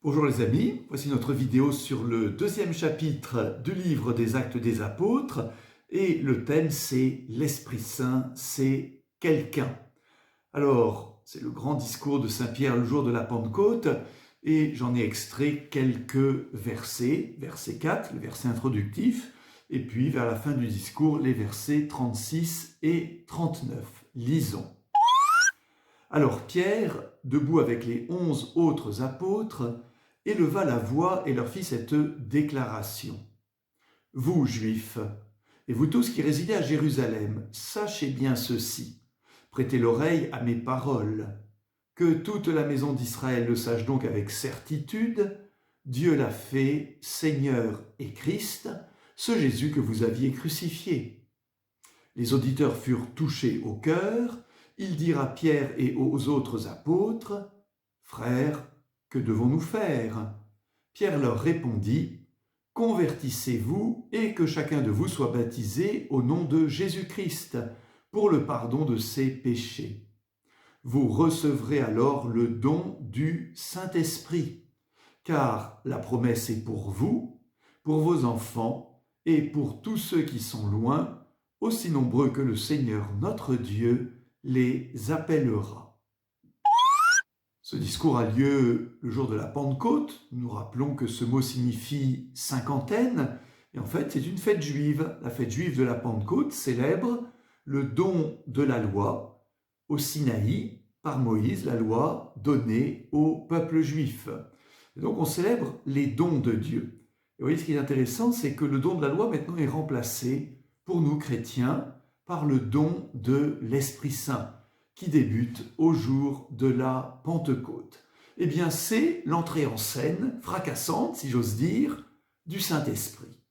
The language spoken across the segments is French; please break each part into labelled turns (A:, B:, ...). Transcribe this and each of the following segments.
A: Bonjour les amis, voici notre vidéo sur le deuxième chapitre du livre des Actes des Apôtres et le thème c'est l'Esprit Saint, c'est quelqu'un. Alors, c'est le grand discours de Saint Pierre le jour de la Pentecôte et j'en ai extrait quelques versets, verset 4, le verset introductif, et puis vers la fin du discours, les versets 36 et 39. Lisons. Alors Pierre, debout avec les 11 autres apôtres, éleva la voix et leur fit cette déclaration. « Vous, Juifs, et vous tous qui résidez à Jérusalem, sachez bien ceci. Prêtez l'oreille à mes paroles. Que toute la maison d'Israël le sache donc avec certitude, Dieu l'a fait Seigneur et Christ, ce Jésus que vous aviez crucifié. » Les auditeurs furent touchés au cœur. Ils dirent à Pierre et aux autres apôtres, « Frères, que devons-nous faire ?» Pierre leur répondit, « Convertissez-vous et que chacun de vous soit baptisé au nom de Jésus-Christ pour le pardon de ses péchés. Vous recevrez alors le don du Saint-Esprit, car la promesse est pour vous, pour vos enfants et pour tous ceux qui sont loin, aussi nombreux que le Seigneur notre Dieu les appellera. » Ce discours a lieu le jour de la Pentecôte. Nous rappelons que ce mot signifie cinquantaine, et en fait c'est une fête juive. La fête juive de la Pentecôte célèbre le don de la loi au Sinaï par Moïse, la loi donnée au peuple juif. Et donc on célèbre les dons de Dieu. Et vous voyez, ce qui est intéressant, c'est que le don de la loi maintenant est remplacé pour nous chrétiens par le don de l'Esprit Saint, qui débute au jour de la Pentecôte. Eh bien, c'est l'entrée en scène fracassante, si j'ose dire, du Saint-Esprit.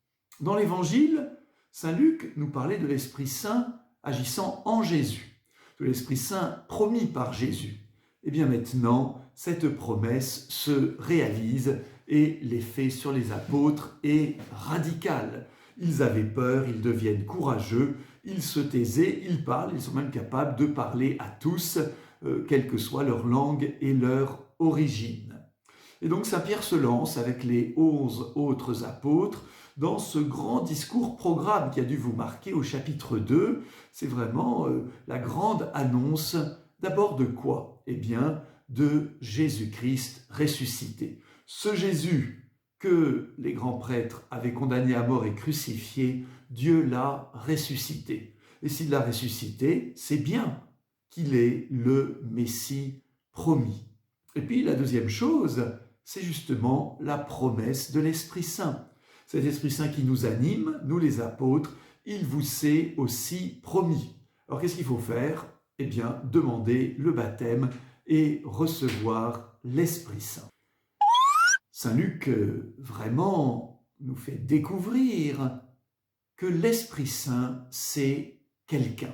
A: Dans l'Évangile, Saint Luc nous parlait de l'Esprit Saint agissant en Jésus, de l'Esprit Saint promis par Jésus. Eh bien maintenant, cette promesse se réalise et l'effet sur les apôtres est radical. Ils avaient peur, ils deviennent courageux, ils se taisaient, ils parlent, ils sont même capables de parler à tous, quelle que soit leur langue et leur origine. Et donc Saint Pierre se lance avec les 11 autres apôtres dans ce grand discours-programme qui a dû vous marquer au chapitre 2. C'est vraiment la grande annonce, d'abord de quoi? Eh bien, de Jésus-Christ ressuscité. Ce Jésus que les grands prêtres avaient condamné à mort et crucifié, Dieu l'a ressuscité. Et s'il l'a ressuscité, c'est bien qu'il est le Messie promis. Et puis la deuxième chose, c'est justement la promesse de l'Esprit Saint. Cet Esprit Saint qui nous anime, nous les apôtres, il vous est aussi promis. Alors qu'est-ce qu'il faut faire? Eh bien, demander le baptême et recevoir l'Esprit Saint. Saint Luc vraiment nous fait découvrir que l'Esprit Saint, c'est quelqu'un.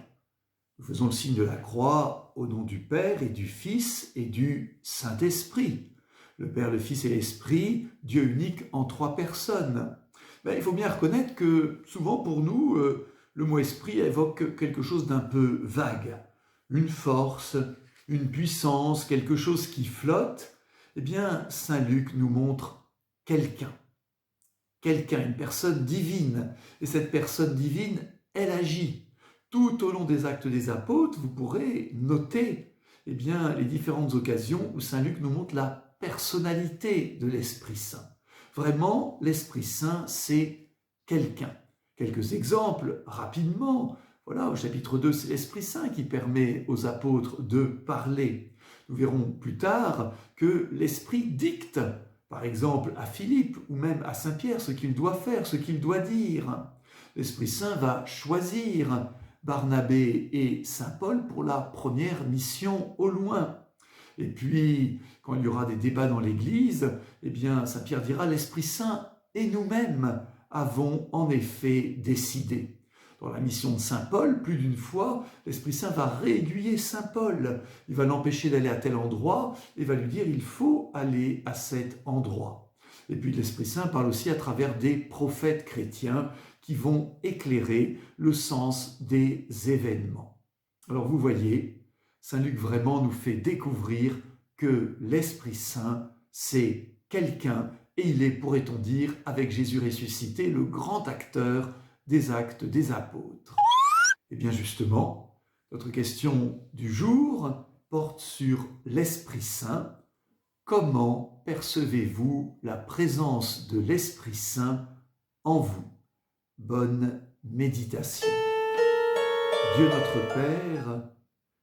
A: Nous faisons le signe de la croix au nom du Père et du Fils et du Saint-Esprit. Le Père, le Fils et l'Esprit, Dieu unique en trois personnes. Mais il faut bien reconnaître que souvent pour nous, le mot esprit évoque quelque chose d'un peu vague. Une force, une puissance, quelque chose qui flotte. Eh bien, Saint Luc nous montre quelqu'un, une personne divine. Et cette personne divine, elle agit. Tout au long des Actes des Apôtres, vous pourrez noter eh bien, les différentes occasions où Saint Luc nous montre la personnalité de l'Esprit Saint. Vraiment, l'Esprit Saint, c'est quelqu'un. Quelques exemples, rapidement. Voilà, au chapitre 2, c'est l'Esprit Saint qui permet aux apôtres de parler. Nous verrons plus tard que l'Esprit dicte, par exemple à Philippe ou même à Saint Pierre, ce qu'il doit faire, ce qu'il doit dire. L'Esprit Saint va choisir Barnabé et Saint Paul pour la première mission au loin. Et puis, quand il y aura des débats dans l'Église, eh bien, Saint Pierre dira « L'Esprit Saint et nous-mêmes avons en effet décidé ». Dans la mission de Saint Paul, plus d'une fois, l'Esprit Saint va réaiguiller Saint Paul. Il va l'empêcher d'aller à tel endroit et va lui dire « Il faut aller à cet endroit ». Et puis l'Esprit Saint parle aussi à travers des prophètes chrétiens qui vont éclairer le sens des événements. Alors vous voyez, Saint Luc vraiment nous fait découvrir que l'Esprit Saint, c'est quelqu'un, et il est, pourrait-on dire, avec Jésus ressuscité, le grand acteur des actes des apôtres. Et bien justement, notre question du jour porte sur l'Esprit Saint. Comment percevez-vous la présence de l'Esprit Saint en vous? Bonne méditation. Dieu notre Père,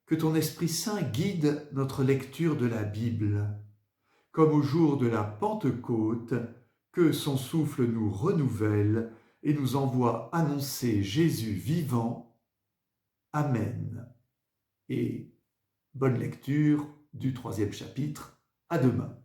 A: que ton Esprit Saint guide notre lecture de la Bible, comme au jour de la Pentecôte, que son souffle nous renouvelle et nous envoie annoncer Jésus vivant. Amen. Et bonne lecture du 3e chapitre. À demain.